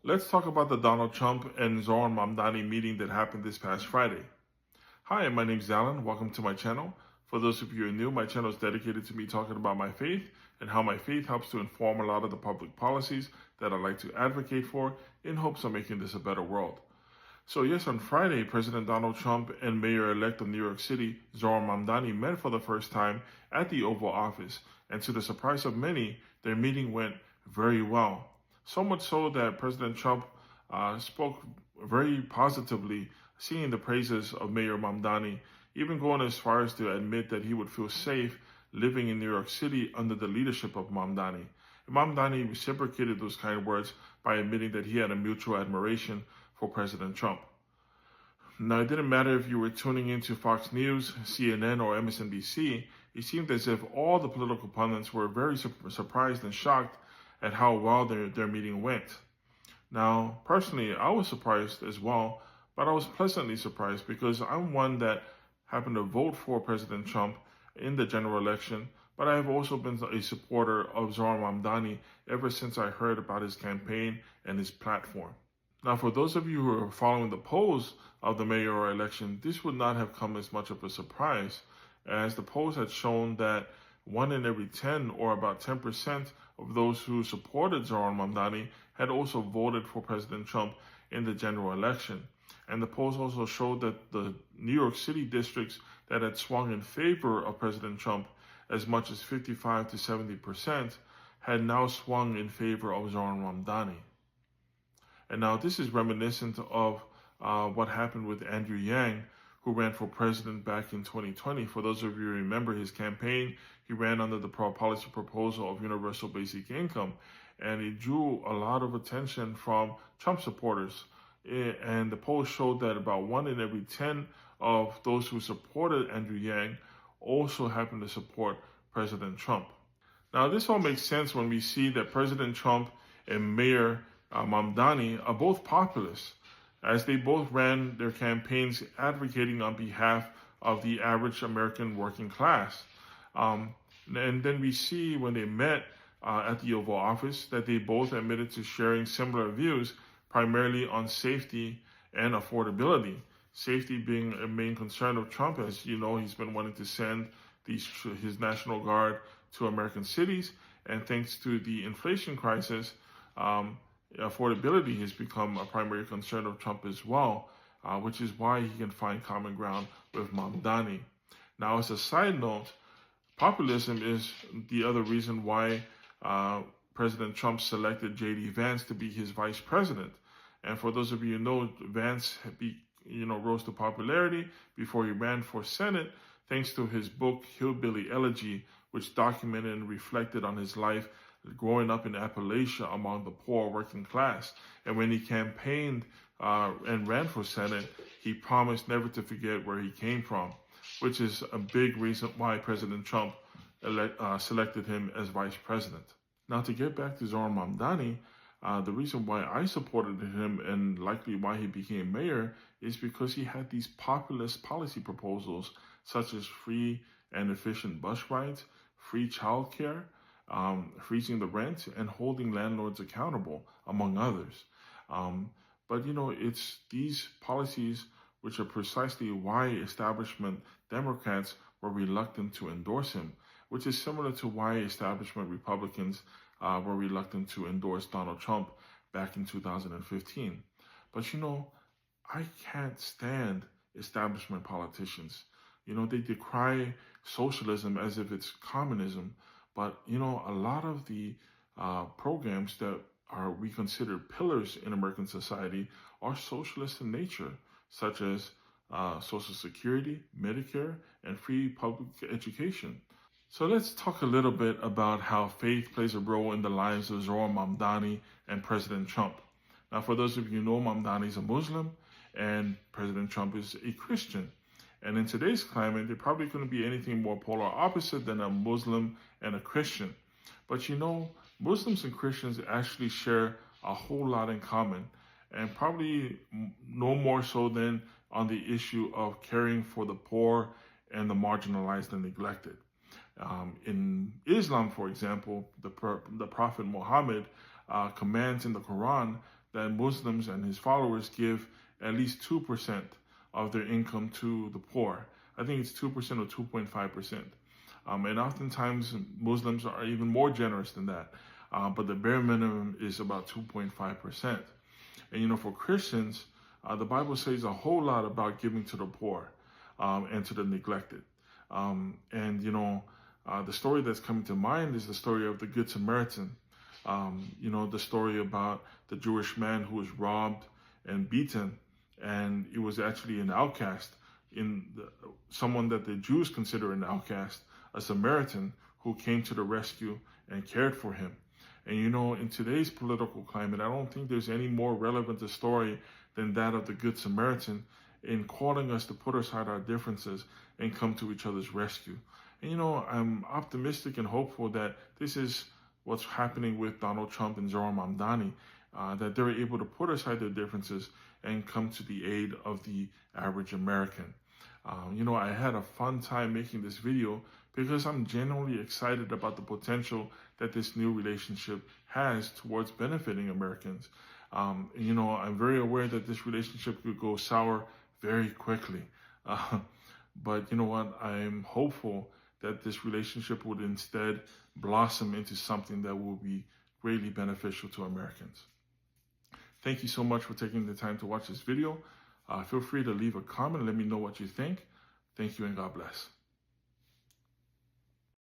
Let's talk about the Donald Trump and Zoran Mamdani meeting that happened this past Friday. Hi, my name's Alan. Welcome to my channel. For those of you who are new, my channel is dedicated to me talking about my faith and how my faith helps to inform a lot of the public policies that I like to advocate for in hopes of making this a better world. So yes, on Friday, President Donald Trump and Mayor-elect of New York City, Zoran Mamdani, met for the first time at the Oval Office. And to the surprise of many, their meeting went very well. So much so that President Trump spoke very positively, singing the praises of Mayor Mamdani, even going as far as to admit that he would feel safe living in New York City under the leadership of Mamdani. And Mamdani reciprocated those kind words by admitting that he had a mutual admiration for President Trump. Now, it didn't matter if you were tuning into Fox News, CNN, or MSNBC, it seemed as if all the political pundits were very surprised and shocked at how well their meeting went. Now, personally, I was surprised as well, but I was pleasantly surprised because I'm one that happened to vote for President Trump in the general election, but I have also been a supporter of Zoran Mamdani ever since I heard about his campaign and his platform. Now, for those of you who are following the polls of the mayoral election, this would not have come as much of a surprise, as the polls had shown that 1 in every 10, or about 10% of those who supported Zoran Mamdani had also voted for President Trump in the general election. And the polls also showed that the New York City districts that had swung in favor of President Trump as much as 55 to 70% had now swung in favor of Zoran Mamdani. And now this is reminiscent of what happened with Andrew Yang, who ran for president back in 2020. For those of you who remember his campaign, he ran under the policy proposal of universal basic income, and he drew a lot of attention from Trump supporters. And the polls showed that about 1 in every 10 of those who supported Andrew Yang also happened to support President Trump. Now, this all makes sense when we see that President Trump and Mayor Mamdani are both populists, as they both ran their campaigns advocating on behalf of the average American working class. And then we see when they met at the Oval Office that they both admitted to sharing similar views, primarily on safety and affordability. Safety being a main concern of Trump. As you know, he's been wanting to send his National Guard to American cities, and thanks to the inflation crisis, affordability has become a primary concern of Trump as well, which is why he can find common ground with Mamdani. Now, as a side note, populism is the other reason why President Trump selected J.D. Vance to be his vice president. And for those of you who know, Vance rose to popularity before he ran for Senate, thanks to his book, Hillbilly Elegy, which documented and reflected on his life growing up in Appalachia among the poor working class. And when he campaigned and ran for Senate, he promised never to forget where he came from, which is a big reason why President Trump selected him as vice president. Now, to get back to Zoran Mamdani, the reason why I supported him and likely why he became mayor is because he had these populist policy proposals such as free and efficient bus rides, free childcare, freezing the rent, and holding landlords accountable, among others. But it's these policies which are precisely why establishment Democrats were reluctant to endorse him, which is similar to why establishment Republicans were reluctant to endorse Donald Trump back in 2015. But I can't stand establishment politicians. They decry socialism as if it's communism. But, a lot of the programs that we consider pillars in American society are socialist in nature, such as Social Security, Medicare, and free public education. So let's talk a little bit about how faith plays a role in the lives of Zoran Mamdani and President Trump. Now, for those of you who know, Mamdani is a Muslim and President Trump is a Christian. And in today's climate, there probably couldn't be anything more polar opposite than a Muslim and a Christian. But Muslims and Christians actually share a whole lot in common, and probably no more so than on the issue of caring for the poor and the marginalized and neglected. In Islam, for example, the Prophet Muhammad commands in the Quran that Muslims and his followers give at least 2% of their income to the poor. I think it's 2% or 2.5%. And oftentimes Muslims are even more generous than that. But the bare minimum is about 2.5%. And for Christians, the Bible says a whole lot about giving to the poor and to the neglected. The story that's coming to mind is the story of the Good Samaritan. The story about the Jewish man who was robbed and beaten, and it was actually an outcast, someone that the Jews consider an outcast, a Samaritan who came to the rescue and cared for him. And in today's political climate, I don't think there's any more relevant a story than that of the Good Samaritan in calling us to put aside our differences and come to each other's rescue. And I'm optimistic and hopeful that this is what's happening with Donald Trump and Zohran Mamdani, that they're able to put aside their differences and come to the aid of the average American. I had a fun time making this video because I'm genuinely excited about the potential that this new relationship has towards benefiting Americans. I'm very aware that this relationship could go sour very quickly. But you know what? I'm hopeful that this relationship would instead blossom into something that will be greatly beneficial to Americans. Thank you so much for taking the time to watch this video. Feel free to leave a comment and let me know what you think. Thank you and God bless.